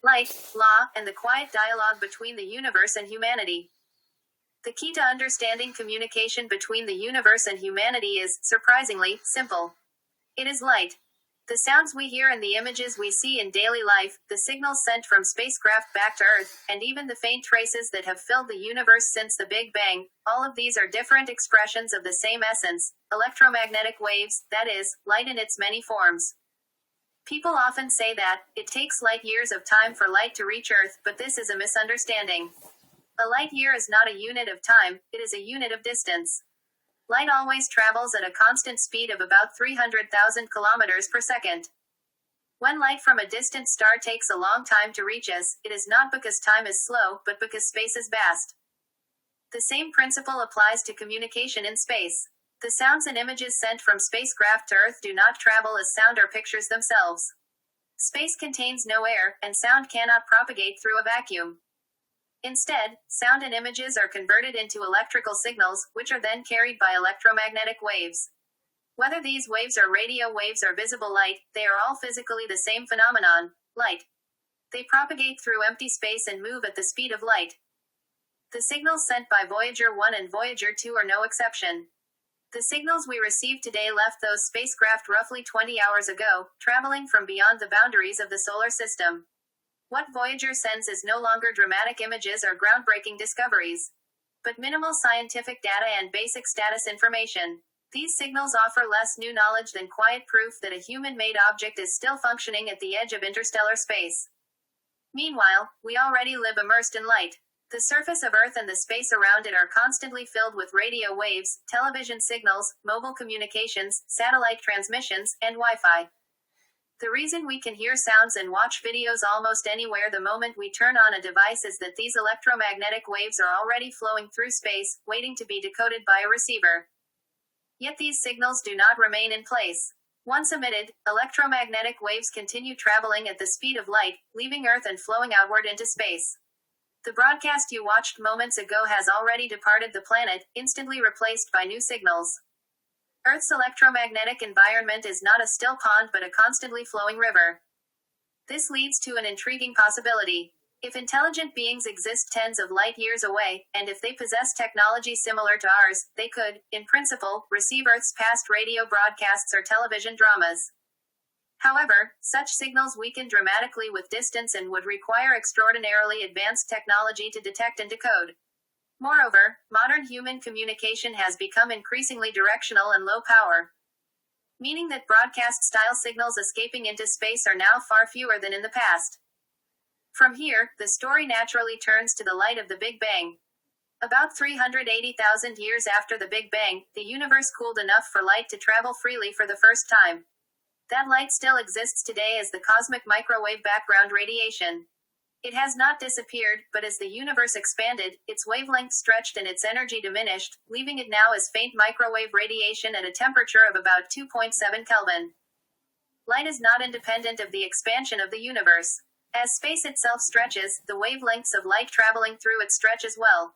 light, law, and the quiet dialogue between the universe and humanity. The key to understanding communication between the universe and humanity is, surprisingly, simple. It is light. The sounds we hear and the images we see in daily life, the signals sent from spacecraft back to Earth, and even the faint traces that have filled the universe since the Big Bang, all of these are different expressions of the same essence, electromagnetic waves, that is, light in its many forms. People often say that it takes light years of time for light to reach Earth, but this is a misunderstanding. A light year is not a unit of time, it is a unit of distance. Light always travels at a constant speed of about 300,000 kilometers per second. When light from a distant star takes a long time to reach us, it is not because time is slow, but because space is vast. The same principle applies to communication in space. The sounds and images sent from spacecraft to Earth do not travel as sound or pictures themselves. Space contains no air, and sound cannot propagate through a vacuum. Instead, sound and images are converted into electrical signals, which are then carried by electromagnetic waves. Whether these waves are radio waves or visible light, they are all physically the same phenomenon, light. They propagate through empty space and move at the speed of light. The signals sent by Voyager 1 and Voyager 2 are no exception. The signals we receive today left those spacecraft roughly 20 hours ago, traveling from beyond the boundaries of the solar system. What Voyager sends is no longer dramatic images or groundbreaking discoveries, but minimal scientific data and basic status information. These signals offer less new knowledge than quiet proof that a human-made object is still functioning at the edge of interstellar space. Meanwhile, we already live immersed in light. The surface of Earth and the space around it are constantly filled with radio waves, television signals, mobile communications, satellite transmissions, and Wi-Fi. The reason we can hear sounds and watch videos almost anywhere the moment we turn on a device is that these electromagnetic waves are already flowing through space, waiting to be decoded by a receiver. Yet these signals do not remain in place. Once emitted, electromagnetic waves continue traveling at the speed of light, leaving Earth and flowing outward into space. The broadcast you watched moments ago has already departed the planet, instantly replaced by new signals. Earth's electromagnetic environment is not a still pond but a constantly flowing river. This leads to an intriguing possibility. If intelligent beings exist tens of light years away, and if they possess technology similar to ours, they could, in principle, receive Earth's past radio broadcasts or television dramas. However, such signals weaken dramatically with distance and would require extraordinarily advanced technology to detect and decode. Moreover, modern human communication has become increasingly directional and low power, meaning that broadcast-style signals escaping into space are now far fewer than in the past. From here, the story naturally turns to the light of the Big Bang. About 380,000 years after the Big Bang, the universe cooled enough for light to travel freely for the first time. That light still exists today as the cosmic microwave background radiation. It has not disappeared, but as the universe expanded, its wavelength stretched and its energy diminished, leaving it now as faint microwave radiation at a temperature of about 2.7 Kelvin. Light is not independent of the expansion of the universe. As space itself stretches, the wavelengths of light traveling through it stretch as well.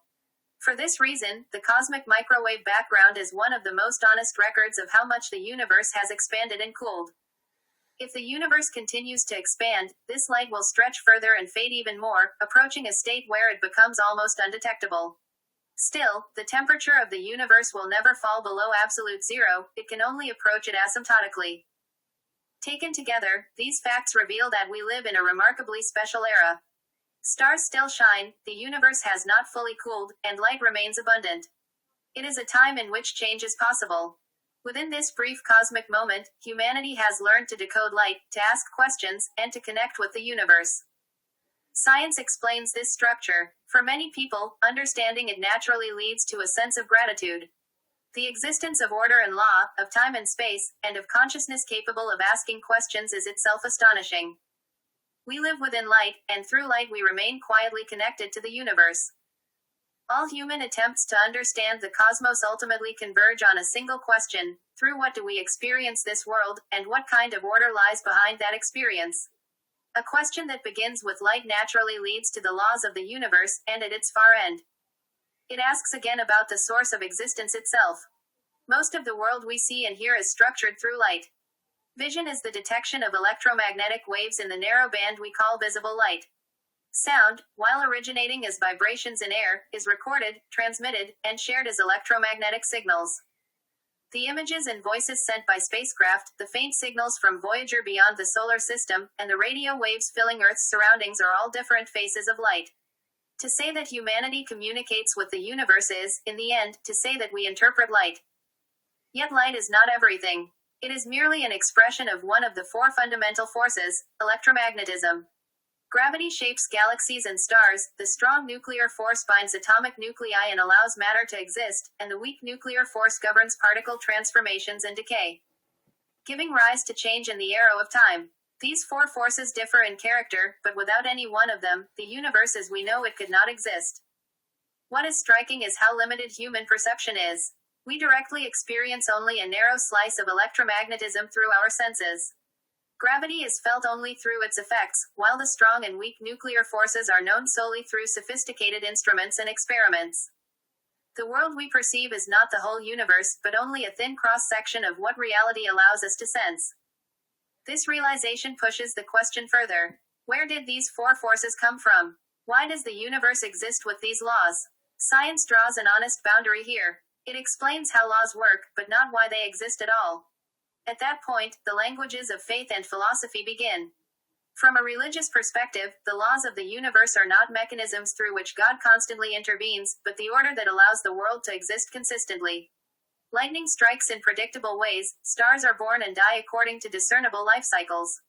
For this reason, the cosmic microwave background is one of the most honest records of how much the universe has expanded and cooled. If the universe continues to expand, this light will stretch further and fade even more, approaching a state where it becomes almost undetectable. Still, the temperature of the universe will never fall below absolute zero, it can only approach it asymptotically. Taken together, these facts reveal that we live in a remarkably special era. Stars still shine, the universe has not fully cooled, and light remains abundant. It is a time in which change is possible. Within this brief cosmic moment, humanity has learned to decode light, to ask questions, and to connect with the universe. Science explains this structure. For many people, understanding it naturally leads to a sense of gratitude. The existence of order and law, of time and space, and of consciousness capable of asking questions is itself astonishing. We live within light, and through light we remain quietly connected to the universe. All human attempts to understand the cosmos ultimately converge on a single question: through what do we experience this world, and what kind of order lies behind that experience? A question that begins with light naturally leads to the laws of the universe, and at its far end, it asks again about the source of existence itself. Most of the world we see and hear is structured through light. Vision is the detection of electromagnetic waves in the narrow band we call visible light. Sound, while originating as vibrations in air, is recorded, transmitted, and shared as electromagnetic signals. The images and voices sent by spacecraft, the faint signals from Voyager beyond the solar system, and the radio waves filling Earth's surroundings are all different faces of light. To say that humanity communicates with the universe is, in the end, to say that we interpret light. Yet light is not everything. It is merely an expression of one of the four fundamental forces, electromagnetism. Gravity shapes galaxies and stars, the strong nuclear force binds atomic nuclei and allows matter to exist, and the weak nuclear force governs particle transformations and decay, giving rise to change in the arrow of time. These four forces differ in character, but without any one of them, the universe as we know it could not exist. What is striking is how limited human perception is. We directly experience only a narrow slice of electromagnetism through our senses. Gravity is felt only through its effects, while the strong and weak nuclear forces are known solely through sophisticated instruments and experiments. The world we perceive is not the whole universe, but only a thin cross-section of what reality allows us to sense. This realization pushes the question further. Where did these four forces come from? Why does the universe exist with these laws? Science draws an honest boundary here. It explains how laws work, but not why they exist at all. At that point, the languages of faith and philosophy begin. From a religious perspective, the laws of the universe are not mechanisms through which God constantly intervenes, but the order that allows the world to exist consistently. Lightning strikes in predictable ways, stars are born and die according to discernible life cycles.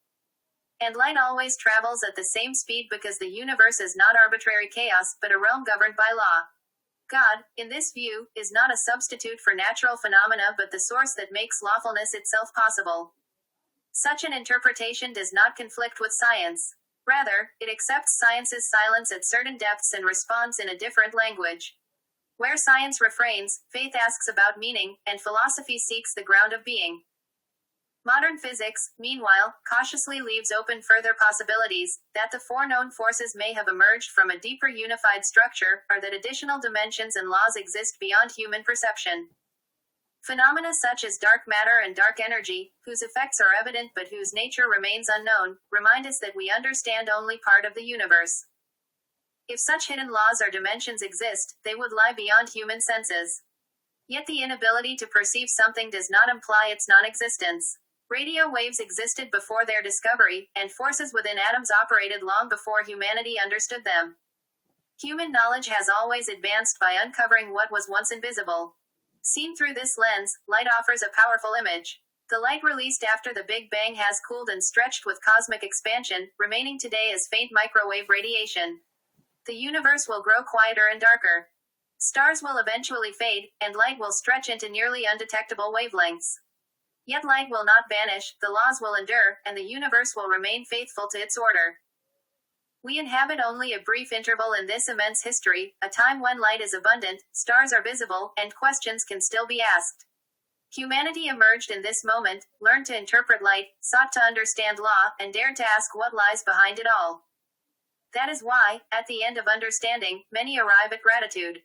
And light always travels at the same speed because the universe is not arbitrary chaos, but a realm governed by law. God, in this view, is not a substitute for natural phenomena but the source that makes lawfulness itself possible. Such an interpretation does not conflict with science. Rather, it accepts science's silence at certain depths and responds in a different language. Where science refrains, faith asks about meaning, and philosophy seeks the ground of being. Modern physics, meanwhile, cautiously leaves open further possibilities, that the four known forces may have emerged from a deeper unified structure, or that additional dimensions and laws exist beyond human perception. Phenomena such as dark matter and dark energy, whose effects are evident but whose nature remains unknown, remind us that we understand only part of the universe. If such hidden laws or dimensions exist, they would lie beyond human senses. Yet the inability to perceive something does not imply its non-existence. Radio waves existed before their discovery, and forces within atoms operated long before humanity understood them. Human knowledge has always advanced by uncovering what was once invisible. Seen through this lens, light offers a powerful image. The light released after the Big Bang has cooled and stretched with cosmic expansion, remaining today as faint microwave radiation. The universe will grow quieter and darker. Stars will eventually fade, and light will stretch into nearly undetectable wavelengths. Yet light will not vanish, the laws will endure, and the universe will remain faithful to its order. We inhabit only a brief interval in this immense history, a time when light is abundant, stars are visible, and questions can still be asked. Humanity emerged in this moment, learned to interpret light, sought to understand law, and dared to ask what lies behind it all. That is why, at the end of understanding, many arrive at gratitude.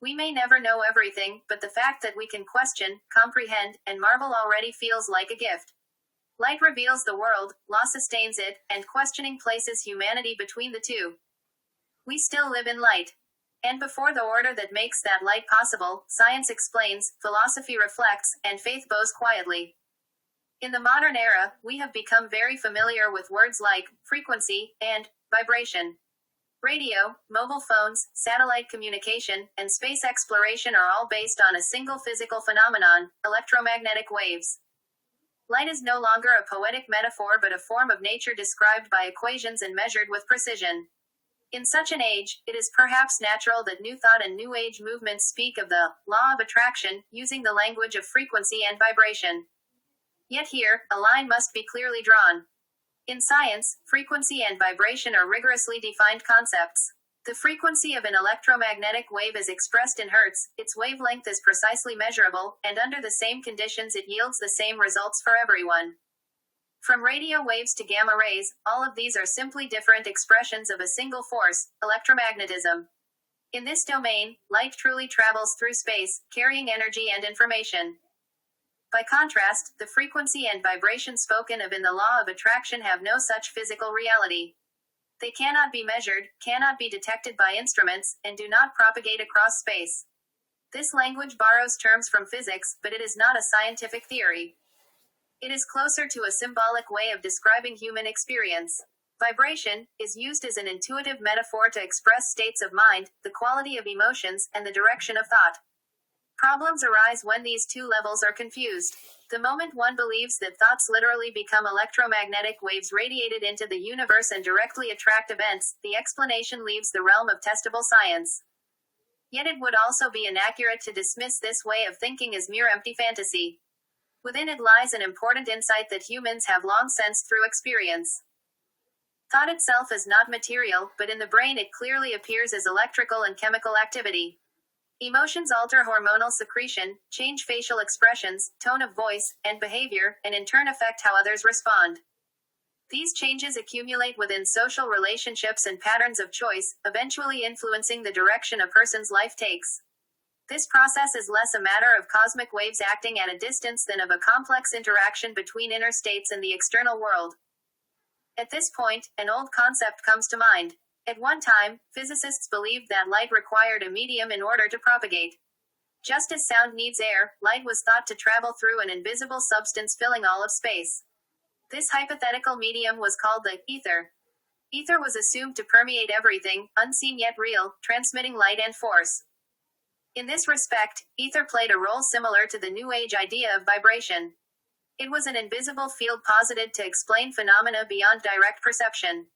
We may never know everything, but the fact that we can question, comprehend, and marvel already feels like a gift. Light reveals the world, law sustains it, and questioning places humanity between the two. We still live in light. And before the order that makes that light possible, science explains, philosophy reflects, and faith bows quietly. In the modern era, we have become very familiar with words like frequency and vibration. Radio, mobile phones, satellite communication, and space exploration are all based on a single physical phenomenon, electromagnetic waves. Light is no longer a poetic metaphor but a form of nature described by equations and measured with precision. In such an age, it is perhaps natural that New Thought and New Age movements speak of the law of attraction, using the language of frequency and vibration. Yet here, a line must be clearly drawn. In science, frequency and vibration are rigorously defined concepts. The frequency of an electromagnetic wave is expressed in hertz, its wavelength is precisely measurable, and under the same conditions it yields the same results for everyone. From radio waves to gamma rays, all of these are simply different expressions of a single force, electromagnetism. In this domain, light truly travels through space, carrying energy and information. By contrast, the frequency and vibration spoken of in the law of attraction have no such physical reality. They cannot be measured, cannot be detected by instruments, and do not propagate across space. This language borrows terms from physics, but it is not a scientific theory. It is closer to a symbolic way of describing human experience. Vibration is used as an intuitive metaphor to express states of mind, the quality of emotions, and the direction of thought. Problems arise when these two levels are confused. The moment one believes that thoughts literally become electromagnetic waves radiated into the universe and directly attract events, the explanation leaves the realm of testable science. Yet it would also be inaccurate to dismiss this way of thinking as mere empty fantasy. Within it lies an important insight that humans have long sensed through experience. Thought itself is not material, but in the brain it clearly appears as electrical and chemical activity. Emotions alter hormonal secretion, change facial expressions, tone of voice, and behavior, and in turn affect how others respond. These changes accumulate within social relationships and patterns of choice, eventually influencing the direction a person's life takes. This process is less a matter of cosmic waves acting at a distance than of a complex interaction between inner states and the external world. At this point, an old concept comes to mind. At one time, physicists believed that light required a medium in order to propagate. Just as sound needs air, light was thought to travel through an invisible substance filling all of space. This hypothetical medium was called the ether. Ether was assumed to permeate everything, unseen yet real, transmitting light and force. In this respect, ether played a role similar to the New Age idea of vibration. It was an invisible field posited to explain phenomena beyond direct perception.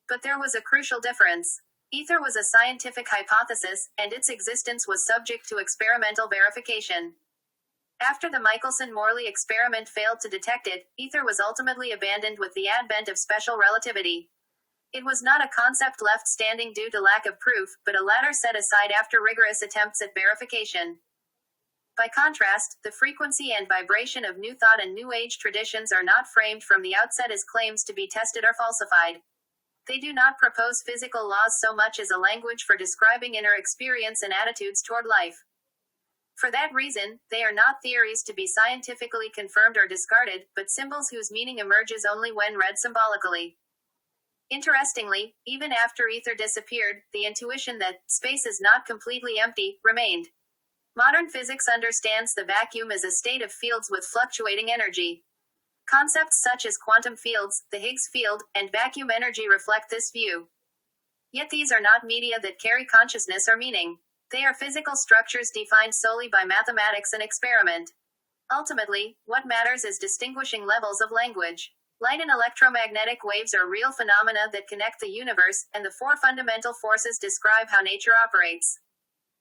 But there was a crucial difference. Ether was a scientific hypothesis, and its existence was subject to experimental verification. After the Michelson-Morley experiment failed to detect it, ether was ultimately abandoned with the advent of special relativity. It was not a concept left standing due to lack of proof, but a ladder set aside after rigorous attempts at verification. By contrast, the frequency and vibration of New Thought and New Age traditions are not framed from the outset as claims to be tested or falsified. They do not propose physical laws so much as a language for describing inner experience and attitudes toward life. For that reason, they are not theories to be scientifically confirmed or discarded, but symbols whose meaning emerges only when read symbolically. Interestingly, even after ether disappeared, the intuition that space is not completely empty remained. Modern physics understands the vacuum as a state of fields with fluctuating energy. Concepts such as quantum fields, the Higgs field, and vacuum energy reflect this view. Yet these are not media that carry consciousness or meaning. They are physical structures defined solely by mathematics and experiment. Ultimately, what matters is distinguishing levels of language. Light and electromagnetic waves are real phenomena that connect the universe, and the four fundamental forces describe how nature operates.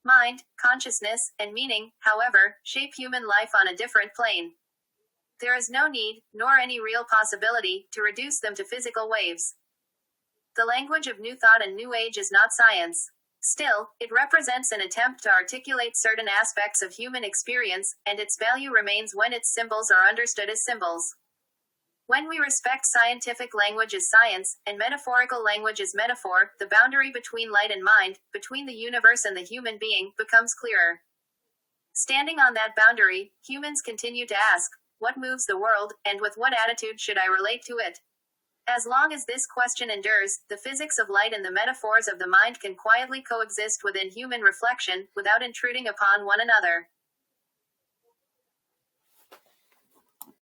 Mind, consciousness, and meaning, however, shape human life on a different plane. There is no need, nor any real possibility, to reduce them to physical waves. The language of New Thought and New Age is not science. Still, it represents an attempt to articulate certain aspects of human experience, and its value remains when its symbols are understood as symbols. When we respect scientific language as science, and metaphorical language as metaphor, the boundary between light and mind, between the universe and the human being, becomes clearer. Standing on that boundary, humans continue to ask, what moves the world, and with what attitude should I relate to it? As long as this question endures, the physics of light and the metaphors of the mind can quietly coexist within human reflection, without intruding upon one another.